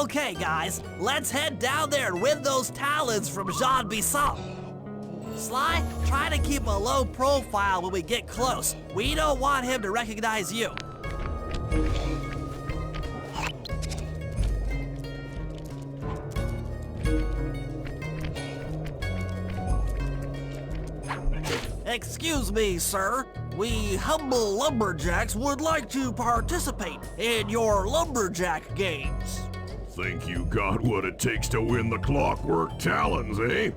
Okay, guys, let's head down there and win those talons from Jean Bisson. Sly, try to keep a low profile when we get close. We don't want him to recognize you. Excuse me, sir. We humble lumberjacks would like to participate in your lumberjack games. Think you got what it takes to win the Clockwerk talons, eh?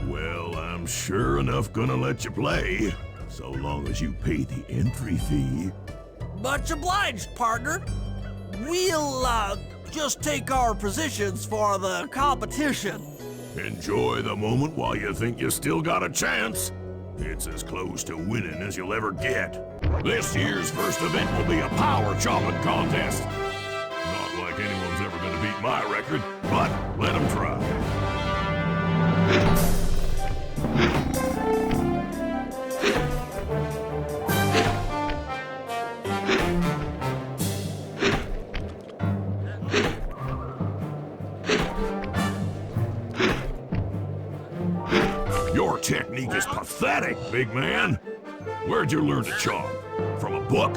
Well, I'm sure enough gonna let you play, so long as you pay the entry fee. Much obliged, partner. We'll, just take our positions for the competition. Enjoy the moment while you think you still got a chance. It's as close to winning as you'll ever get. This year's first event will be a power chopping contest. Not like anyone's ever gonna beat my record, but let them try. Your technique is pathetic, big man. Where'd you learn to chop? From a book?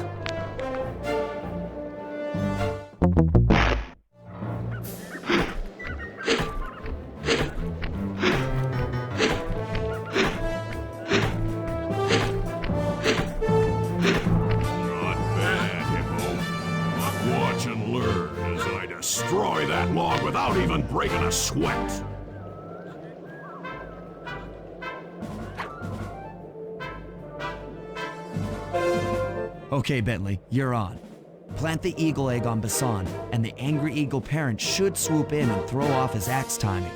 Not bad, Hippo. But watch and learn as I destroy that log without even breaking a sweat. Okay, Bentley, you're on. Plant the eagle egg on Bisson, and the angry eagle parent should swoop in and throw off his axe timing.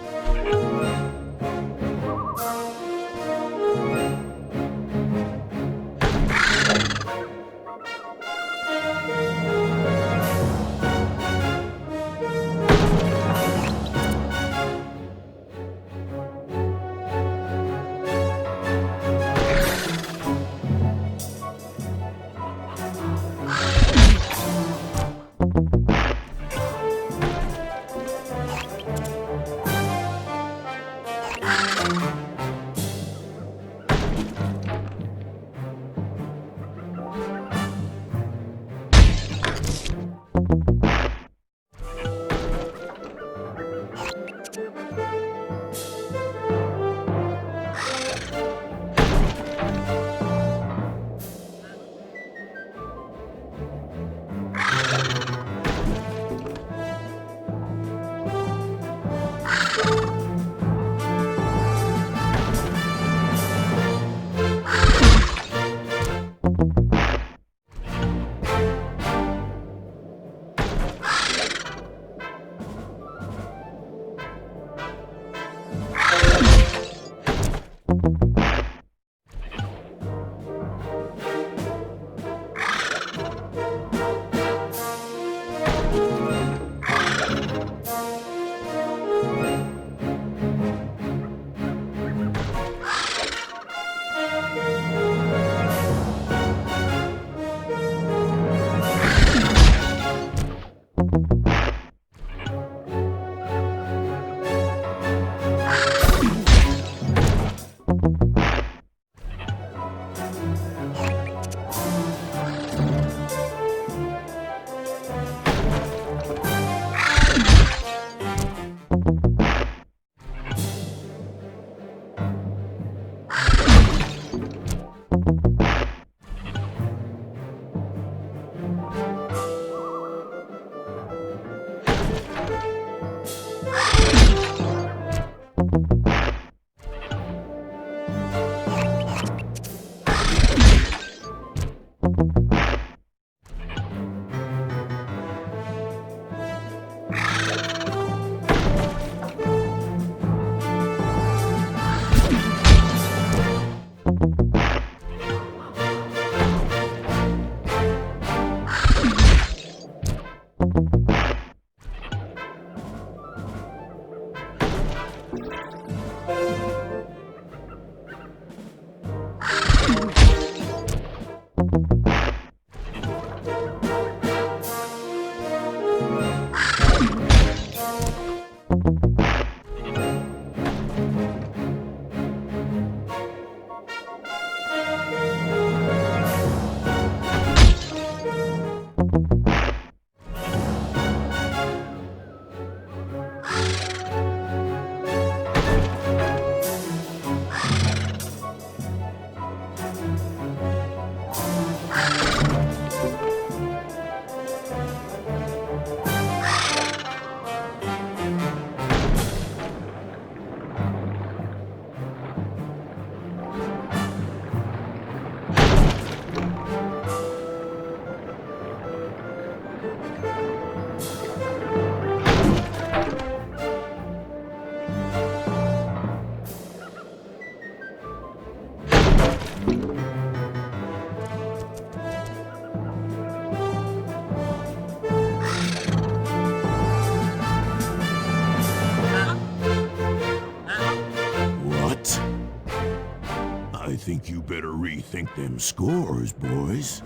I think you better rethink them scores, boys.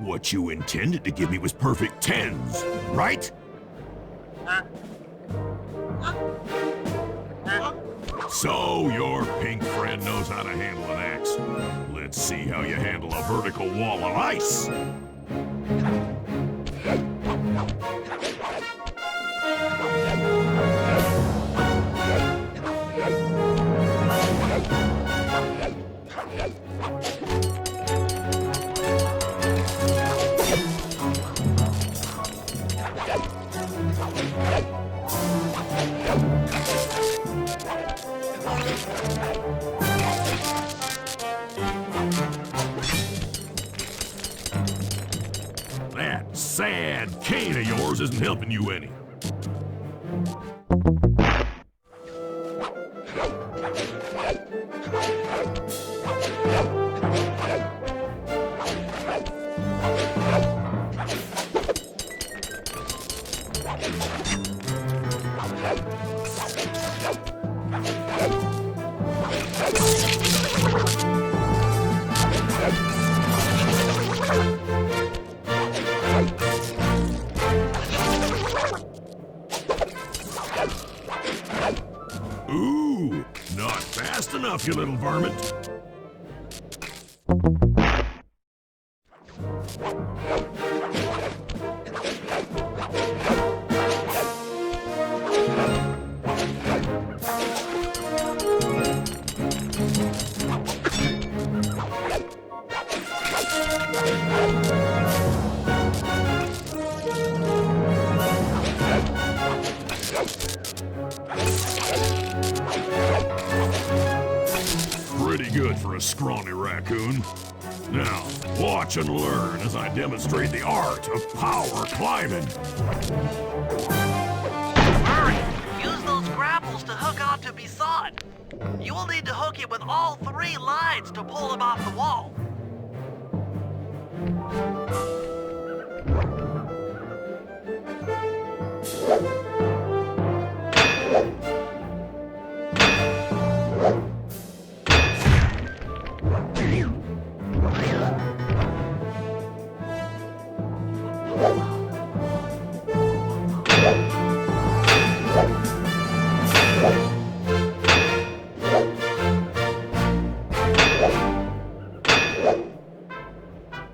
What you intended to give me was perfect tens, right? So your pink friend knows how to handle an axe. Let's see how you handle a vertical wall of ice. That sad cane of yours isn't helping you any. Ooh, not fast enough, you little varmint. Pretty good for a scrawny raccoon. Now, watch and learn as I demonstrate the art of power climbing. Hurry! Use those grapples to hook onto Bison. You will need to hook it with all 3 lines to pull him off the wall.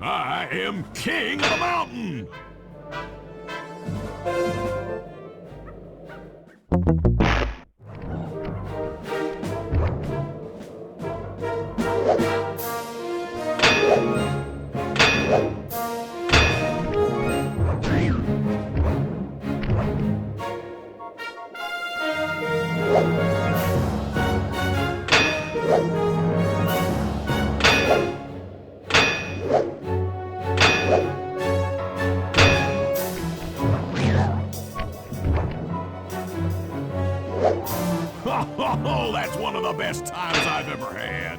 I am king of the mountain! Oh, that's one of the best times I've ever had.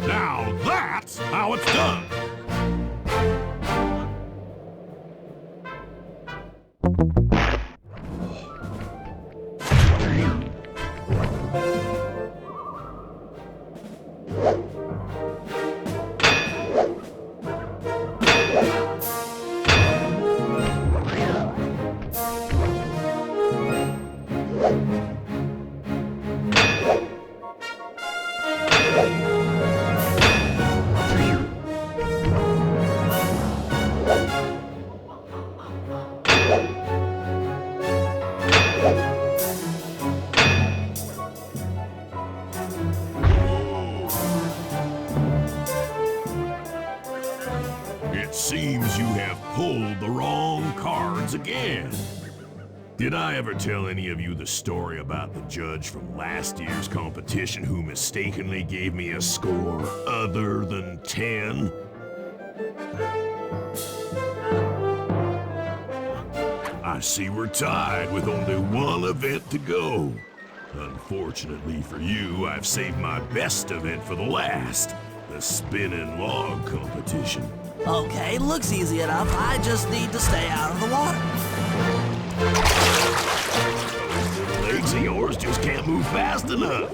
Now that's how it's done. It seems you have pulled the wrong cards again. Did I ever tell any of you the story about the judge from last year's competition who mistakenly gave me a score other than 10? I see we're tied with only one event to go. Unfortunately for you, I've saved my best event for the last, the spinning log competition. Okay, looks easy enough. I just need to stay out of the water. Those little legs of yours just can't move fast enough.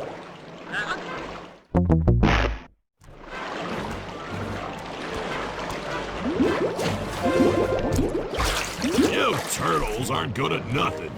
You turtles aren't good at nothing.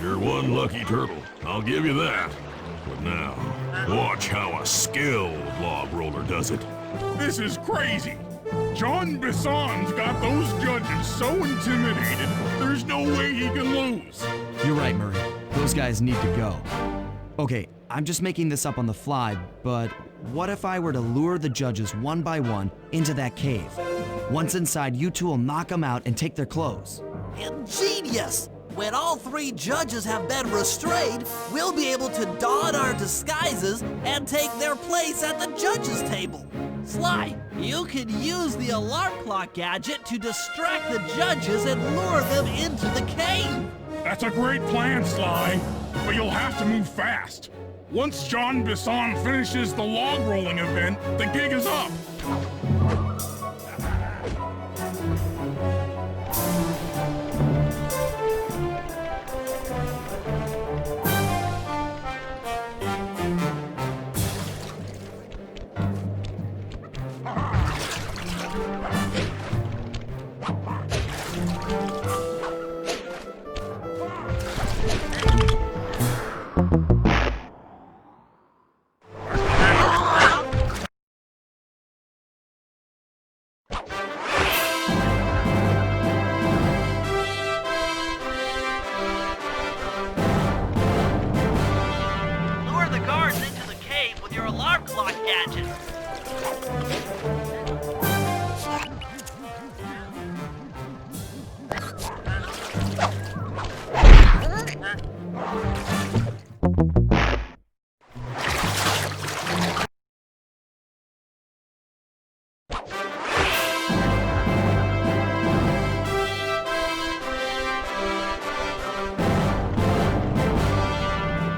You're one lucky turtle, I'll give you that. But now, watch how a skilled log roller does it. This is crazy. John Bisson's got those judges so intimidated, there's no way he can lose. You're right, Murray. Those guys need to go. Okay, I'm just making this up on the fly, but what if I were to lure the judges one by one into that cave? Once inside, you two will knock them out and take their clothes. Ingenious! When all three judges have been restrained, we'll be able to don our disguises and take their place at the judges' table. Sly, you can use the alarm clock gadget to distract the judges and lure them into the cave. That's a great plan, Sly, but you'll have to move fast. Once John Bisson finishes the log rolling event, the gig is up. Lure the guards into the cave with your alarm clock gadget.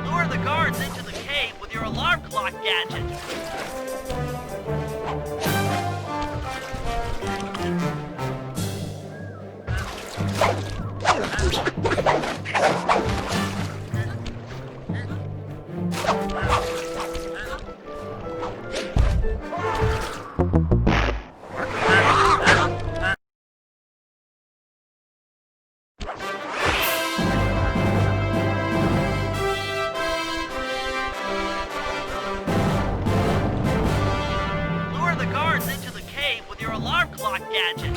Lure the guards into the cave with your alarm clock gadget. Lure the guards into the cave with your alarm clock gadget.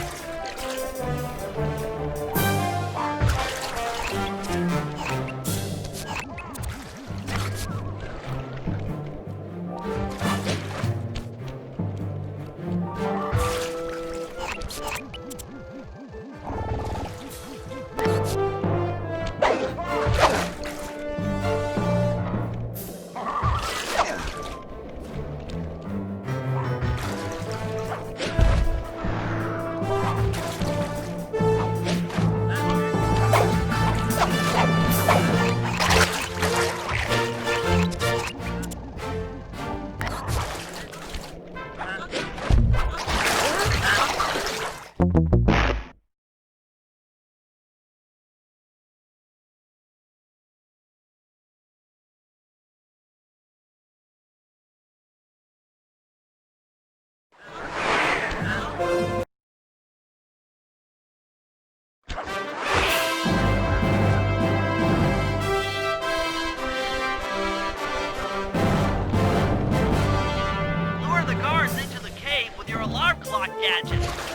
gadget.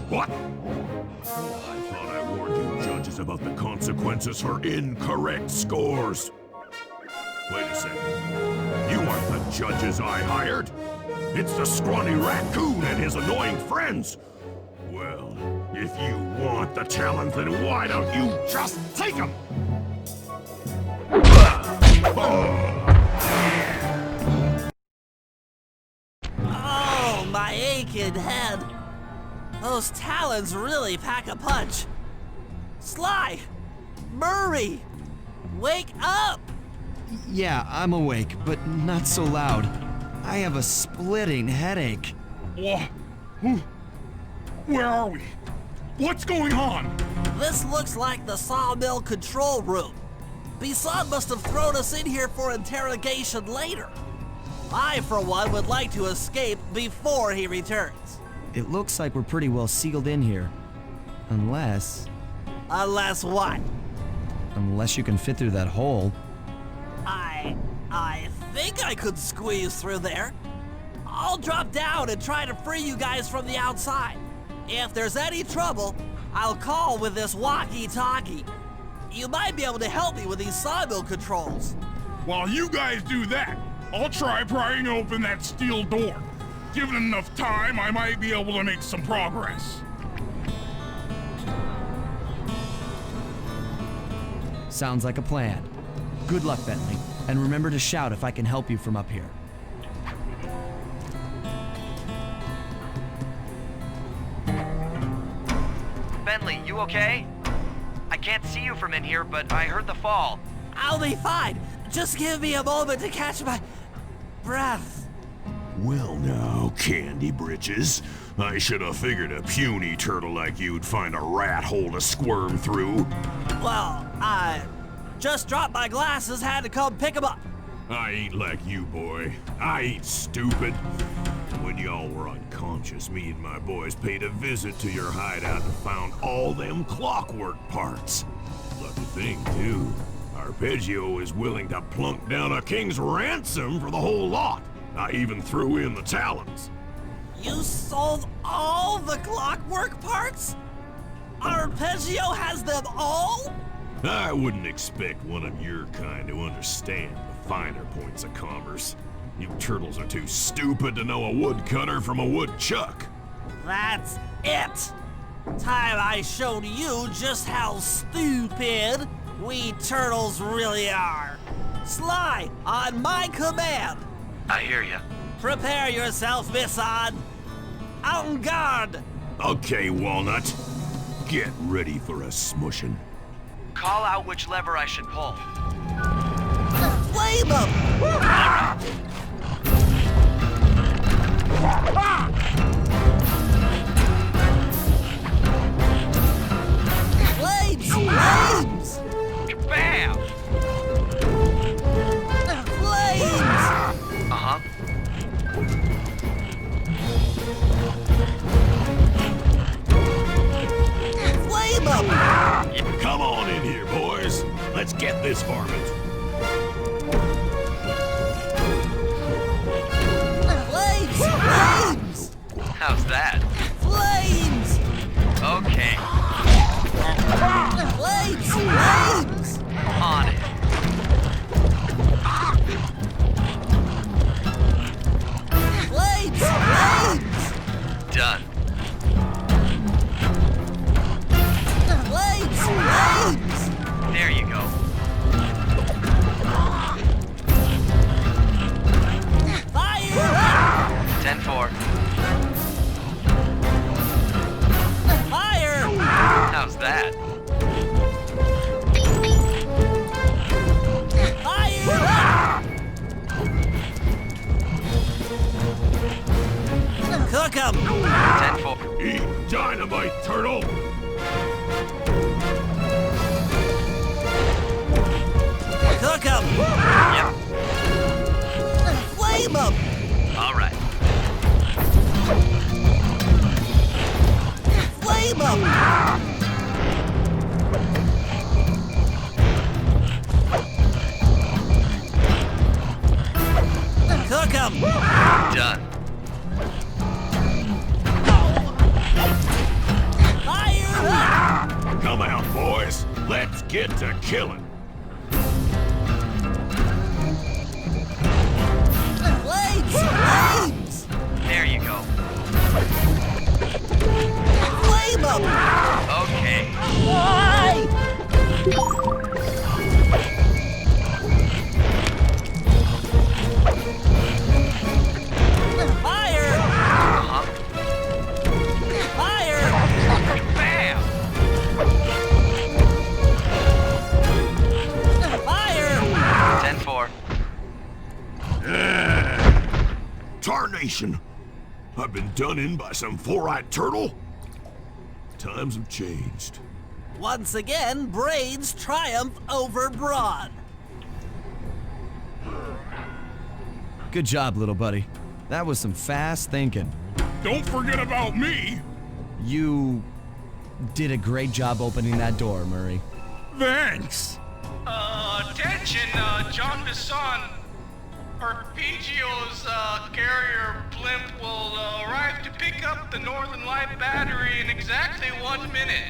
What? I thought I warned you judges about the consequences for incorrect scores. Wait a second. You aren't the judges I hired. It's the scrawny raccoon and his annoying friends. Well, if you want the challenge, then why don't you just take them? Oh, my aching head. Those talons really pack a punch. Sly! Murray! Wake up! Yeah, I'm awake, but not so loud. I have a splitting headache. Wha- Where are we? What's going on? This looks like the sawmill control room. Bisson must have thrown us in here for interrogation later. I, for one, would like to escape before he returns. It looks like we're pretty well sealed in here. Unless Unless what? you can fit through that hole. I think I could squeeze through there. I'll drop down and try to free you guys from the outside. If there's any trouble, I'll call with this walkie-talkie. You might be able to help me with these sawmill controls. While you guys do that, I'll try prying open that steel door. Given enough time, I might be able to make some progress. Sounds like a plan. Good luck, Bentley, and remember to shout if I can help you from up here. Bentley, you okay? I can't see you from in here, but I heard the fall. I'll be fine. Just give me a moment to catch my breath. Well now, Candy Britches. I should have figured a puny turtle like you'd find a rat hole to squirm through. Well, I just dropped my glasses, had to come pick them up. I ain't like you, boy. I ain't stupid. When y'all were unconscious, me and my boys paid a visit to your hideout and found all them clockwork parts. Lucky thing, too. Arpeggio is willing to plunk down a king's ransom for the whole lot. I even threw in the talons. You sold all the clockwork parts? Arpeggio has them all? I wouldn't expect one of your kind to understand the finer points of commerce. You turtles are too stupid to know a woodcutter from a woodchuck. That's it. Time I showed you just how stupid we turtles really are. Sly, on my command. I hear you. Prepare yourself, Bisson. En garde. Okay, Walnut. Get ready for a smushing. Call out which lever I should pull. Flame 'em! Flames! Flames! Bam! Flames! Uh-huh. Flame 'em! Come on in here, boys. Let's get this varmint. Flames! Flames! How's that? Flames! Okay. Flames! Flames! On it. Flames! Flames! Done. Flames! Flames! There you go. Fire up! 10-4. Fire! How's that? Fire up! Cook 'em! 10-4. Eat dynamite, turtle. Cook 'em! Yep. Flame 'em! All right. Flame 'em! Cook 'em! Done. get to killing. Flames! Flames! There you go. Flame 'em! Okay. Why? Fire! Uh-huh. Fire! Bam! Fire! 10-4. Tarnation! I've been done in by some four-eyed turtle? Times have changed. Once again, brains triumph over brawn. Good job, little buddy. That was some fast thinking. Don't forget about me. You did a great job opening that door, Murray. Thanks. Attention, John Bisson. Arpeggio's carrier blimp will arrive to pick up the Northern Light battery in exactly 1 minute.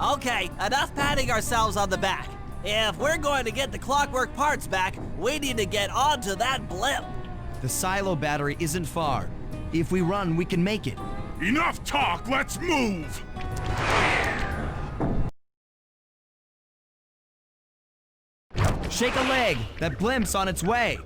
Okay, enough patting ourselves on the back. If we're going to get the Clockwerk parts back, we need to get onto that blimp. The silo battery isn't far. If we run, we can make it. Enough talk, let's move. Shake a leg! That blimp's on its way!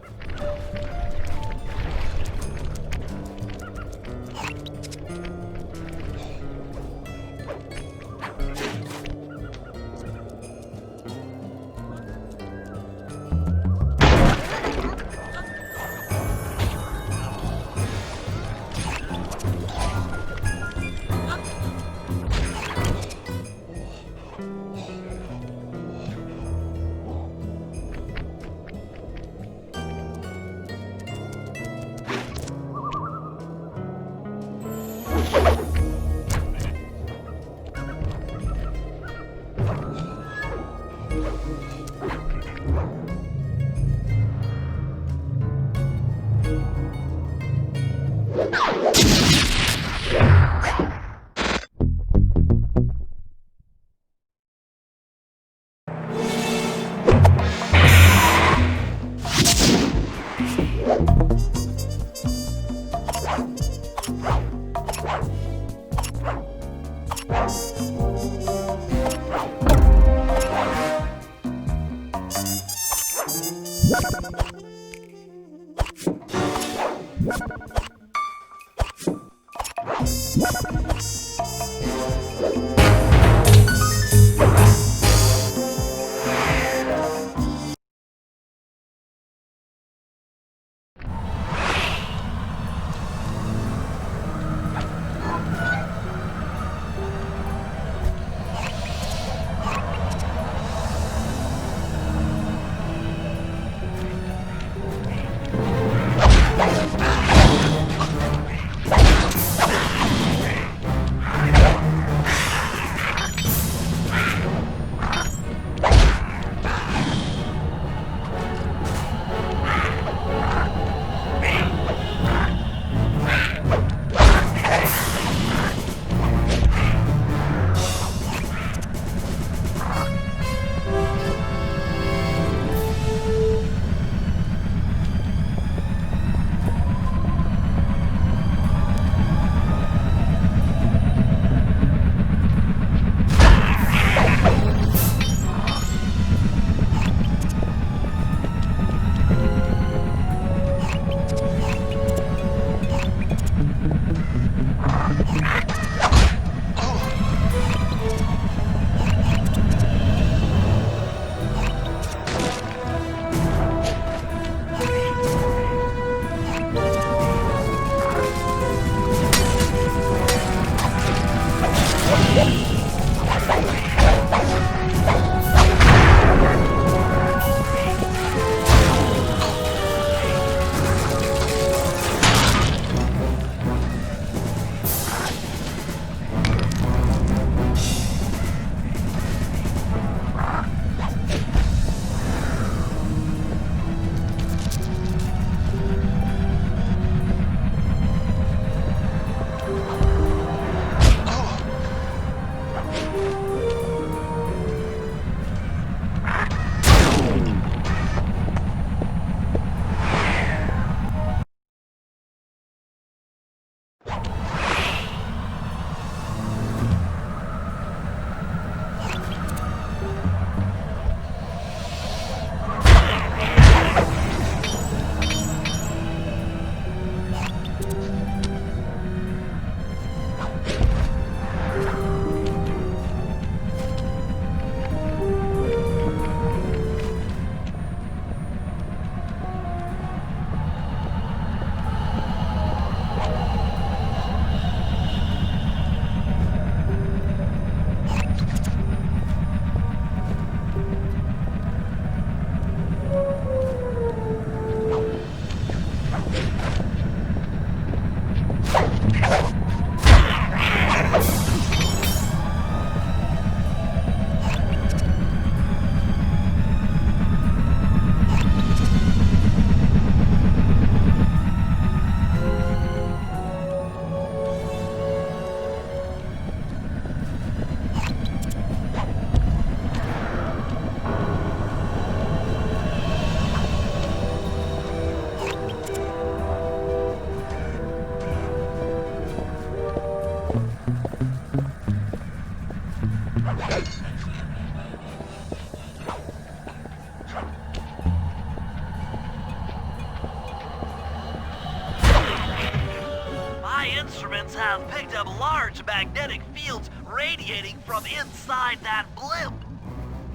My instruments have picked up large magnetic fields radiating from inside that blimp.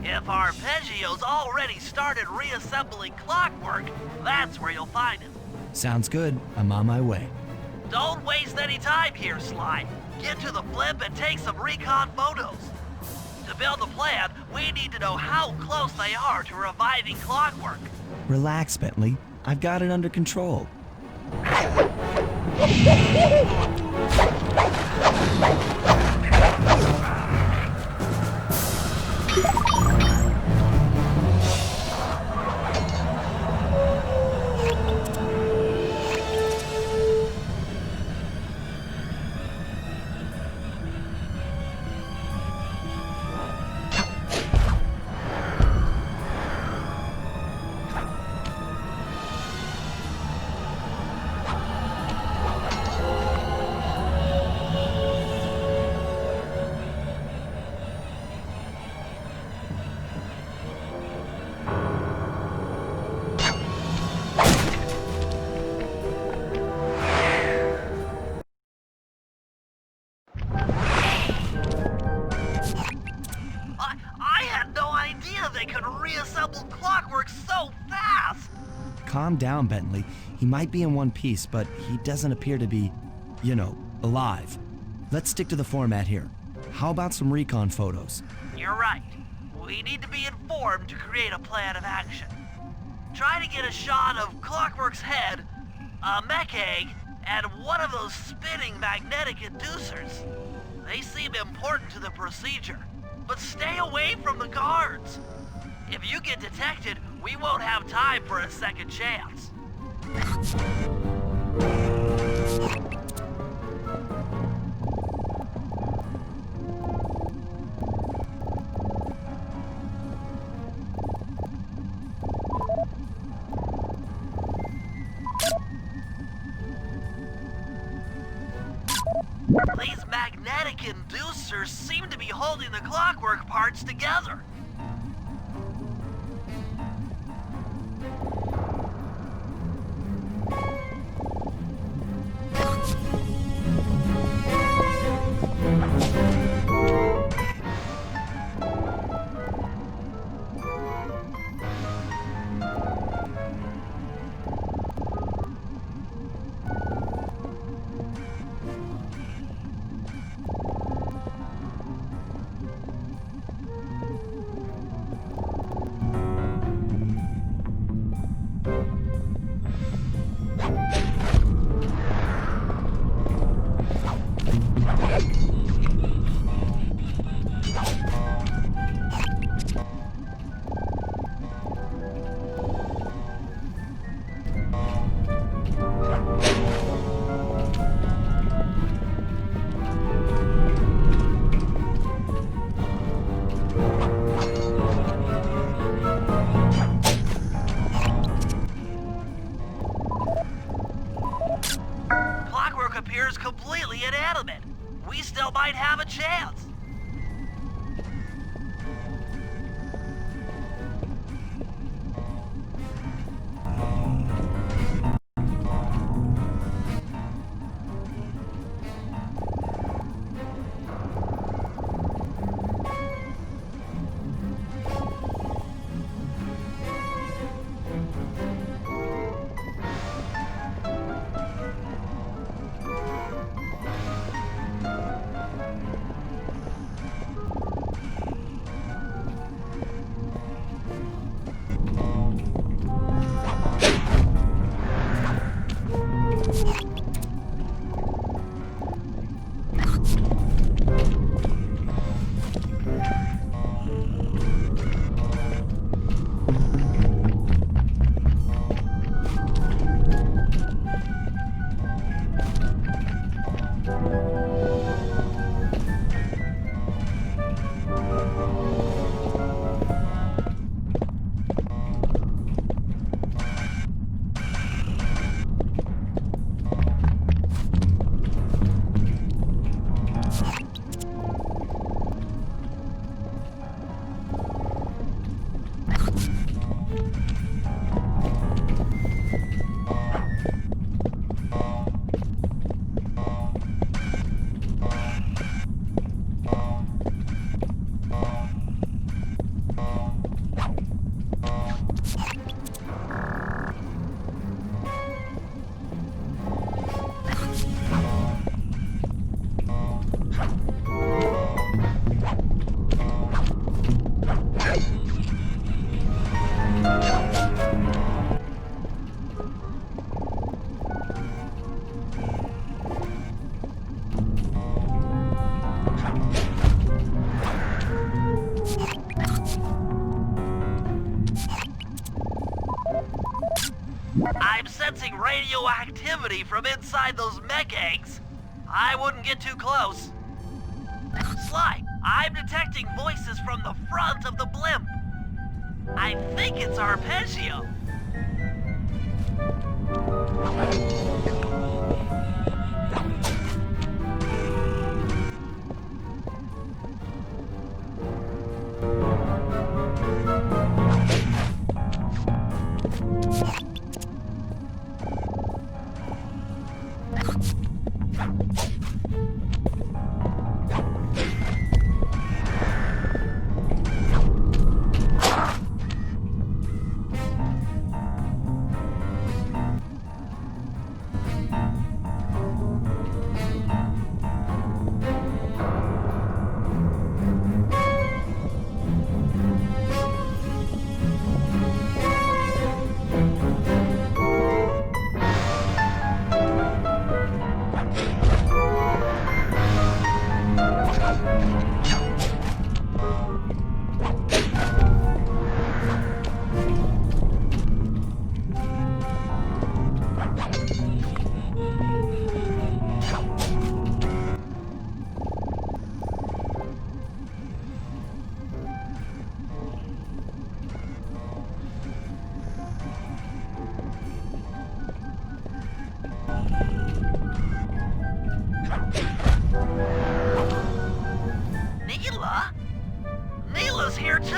If Arpeggio's already started reassembling Clockwerk, that's where you'll find him. Sounds good. I'm on my way. Don't waste any time here, Sly. Get to the blimp and take some recon photos. To build the plan, we need to know how close they are to reviving Clockwerk. Relax, Bentley. I've got it under control. I had no idea they could reassemble Clockwerk so fast! Calm down, Bentley. He might be in one piece, but he doesn't appear to be, alive. Let's stick to the format here. How about some recon photos? You're right. We need to be informed to create a plan of action. Try to get a shot of Clockwerk's head, a mech egg, and one of those spinning magnetic inducers. They seem important to the procedure, but stay away from the guards. If you get detected, we won't have time for a second chance. These magnetic inducers seem to be holding the Clockwerk parts together. Appears completely inanimate. We still might have a chance. I'm sensing radioactivity from inside those mech eggs. I wouldn't get too close. Sly, I'm detecting voices from the front of the blimp. I think it's Arpeggio. Neela's here too!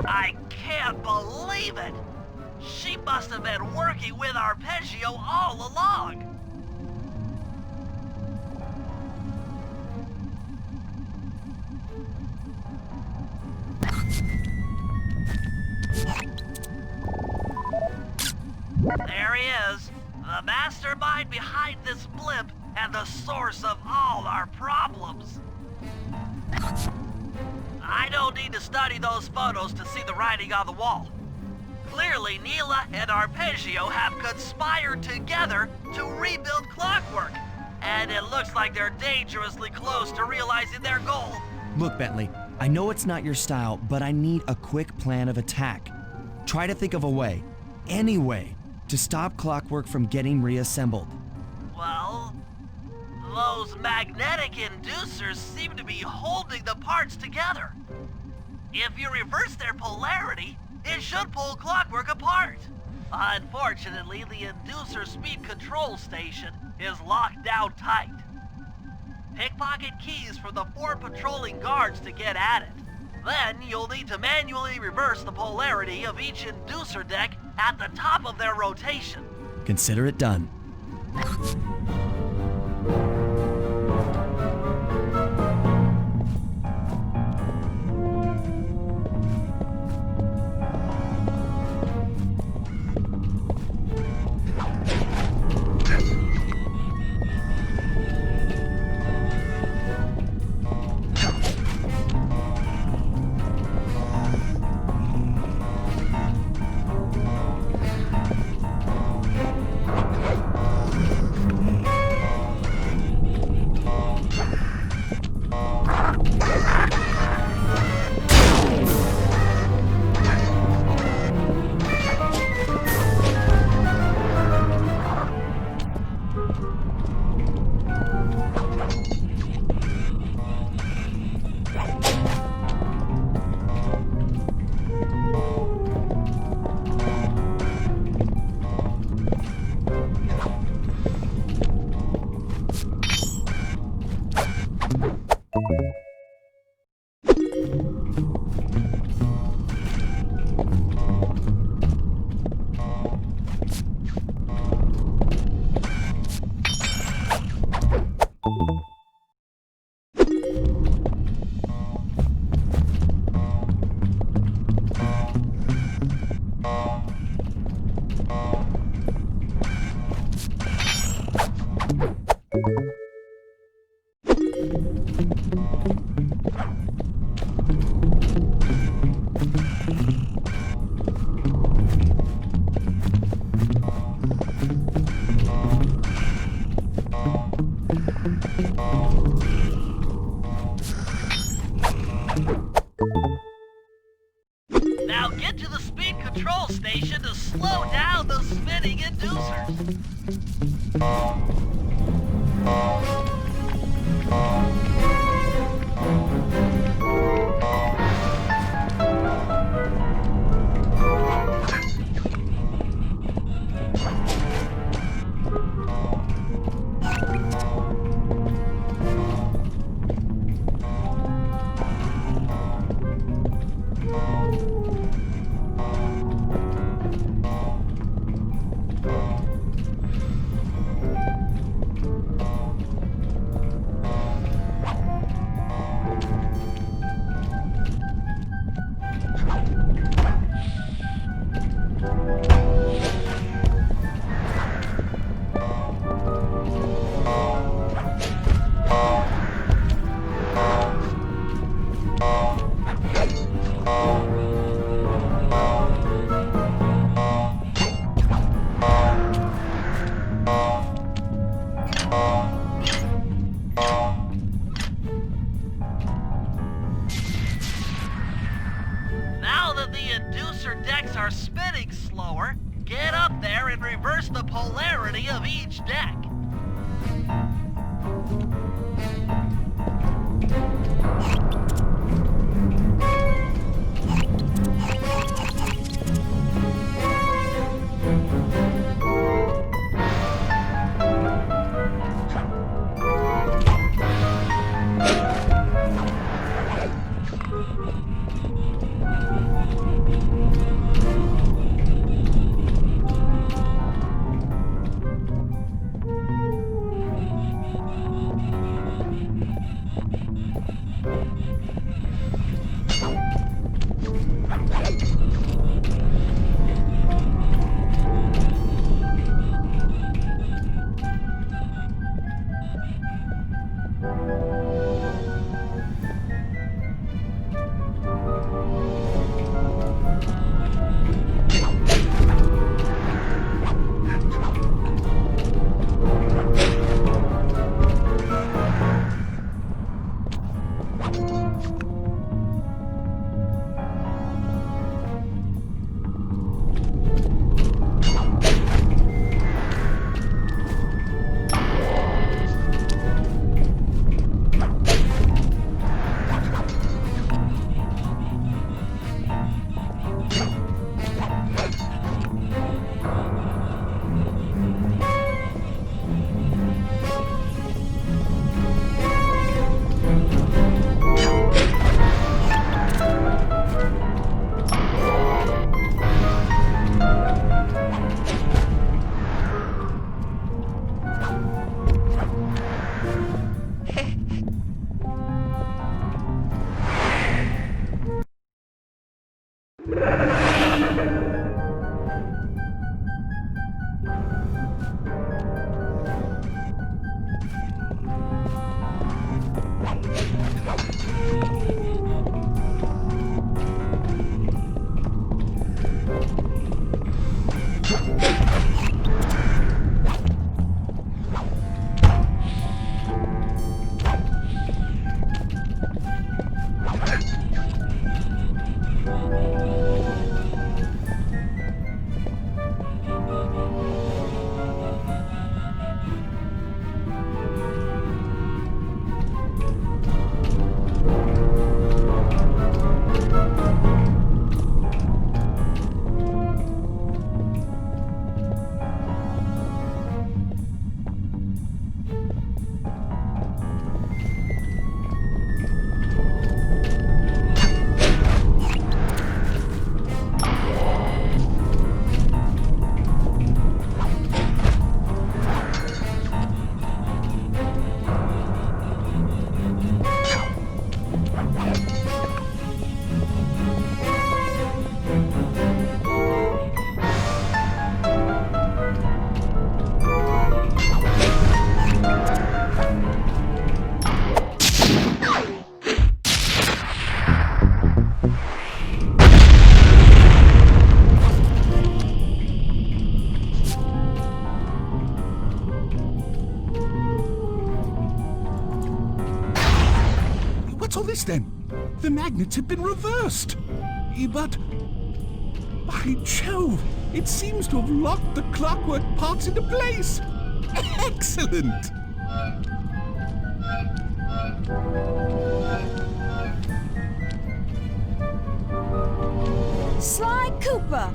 I can't believe it! She must have been working with Arpeggio all along! There he is, the mastermind behind this blimp and the source of all our problems. I don't need to study those photos to see the writing on the wall. Clearly, Neela and Arpeggio have conspired together to rebuild Clockwerk, and it looks like they're dangerously close to realizing their goal. Look, Bentley, I know it's not your style, but I need a quick plan of attack. Try to think of a way, any way, to stop Clockwerk from getting reassembled. Well, those magnetic inducers seem to be holding the parts together. If you reverse their polarity, it should pull Clockwerk apart. Unfortunately, the inducer speed control station is locked down tight. Pickpocket keys from the 4 patrolling guards to get at it. Then you'll need to manually reverse the polarity of each inducer deck at the top of their rotation. Consider it done. and to slow down the spinning inducers. Now that the inducer decks are spinning slower, get up there and reverse the polarity of each deck. this then? The magnets have been reversed. But, by Jove, It seems to have locked the clockwork parts into place. Excellent! Sly Cooper!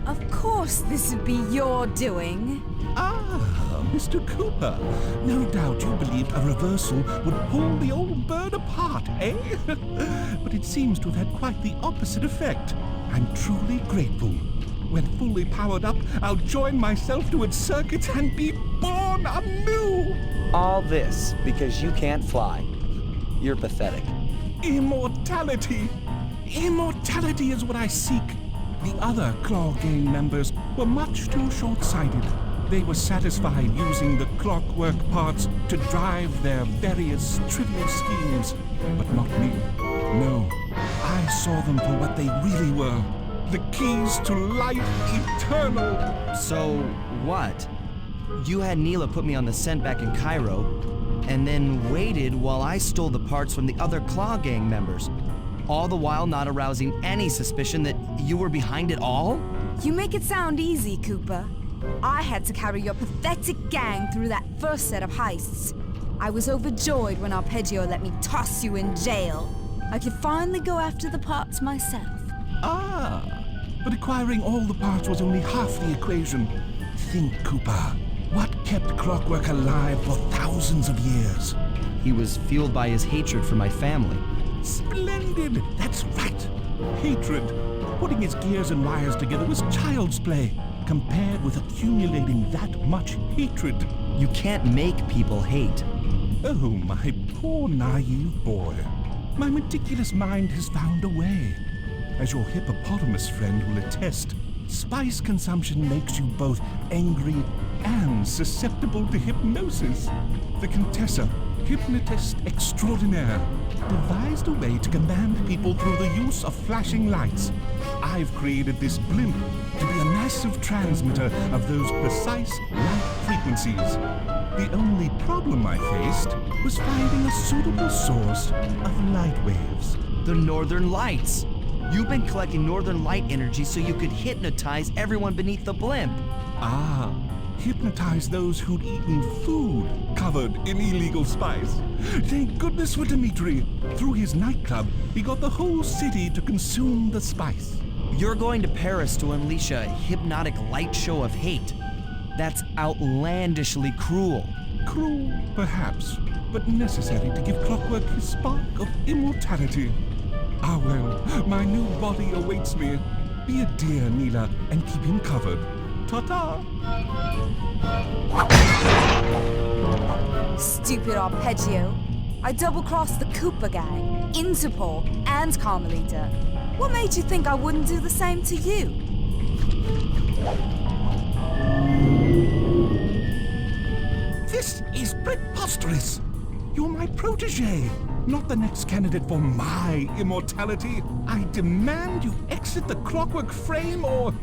Of course this would be your doing. Ah, Mr. Cooper. No doubt you believed a reversal would pull the old bird apart, eh? But it seems to have had quite the opposite effect. I'm truly grateful. When fully powered up, I'll join myself to its circuits and be born anew! All this because you can't fly. You're pathetic. Immortality! Immortality is what I seek. The other Claw Gang members were much too short-sighted. They were satisfied using the clockwork parts to drive their various trivial schemes. But not me. No, I saw them for what they really were. The keys to life eternal. So, what? You had Neela put me on the scent back in Cairo, and then waited while I stole the parts from the other Claw Gang members, all the while not arousing any suspicion that you were behind it all? You make it sound easy, Cooper. I had to carry your pathetic gang through that first set of heists. I was overjoyed when Arpeggio let me toss you in jail. I could finally go after the parts myself. Ah, but acquiring all the parts was only half the equation. Think, Cooper. What kept Clockwork alive for thousands of years? He was fueled by his hatred for my family. Splendid! That's right. Hatred. Putting his gears and wires together was child's play, compared with accumulating that much hatred. You can't make people hate. Oh, my poor naive boy. My meticulous mind has found a way. As your hippopotamus friend will attest, spice consumption makes you both angry and susceptible to hypnosis. The Contessa, hypnotist extraordinaire, devised a way to command people through the use of flashing lights. I've created this blimp to be a massive transmitter of those precise light frequencies. The only problem I faced was finding a suitable source of light waves. The Northern Lights. You've been collecting Northern Light energy so you could hypnotize everyone beneath the blimp. Ah, hypnotize those who'd eaten food covered in illegal spice. Thank goodness for Dimitri. Through his nightclub, he got the whole city to consume the spice. You're going to Paris to unleash a hypnotic light show of hate. That's outlandishly cruel. Cruel, perhaps, but necessary to give Clockwork his spark of immortality. Ah well, my new body awaits me. Be a dear, Neela, and keep him covered. Ta-ta! Stupid Arpeggio. I double-crossed the Cooper gang, Interpol, and Carmelita. What made you think I wouldn't do the same to you? This is preposterous! You're my protege, not the next candidate for my immortality. I demand you exit the Clockwork frame or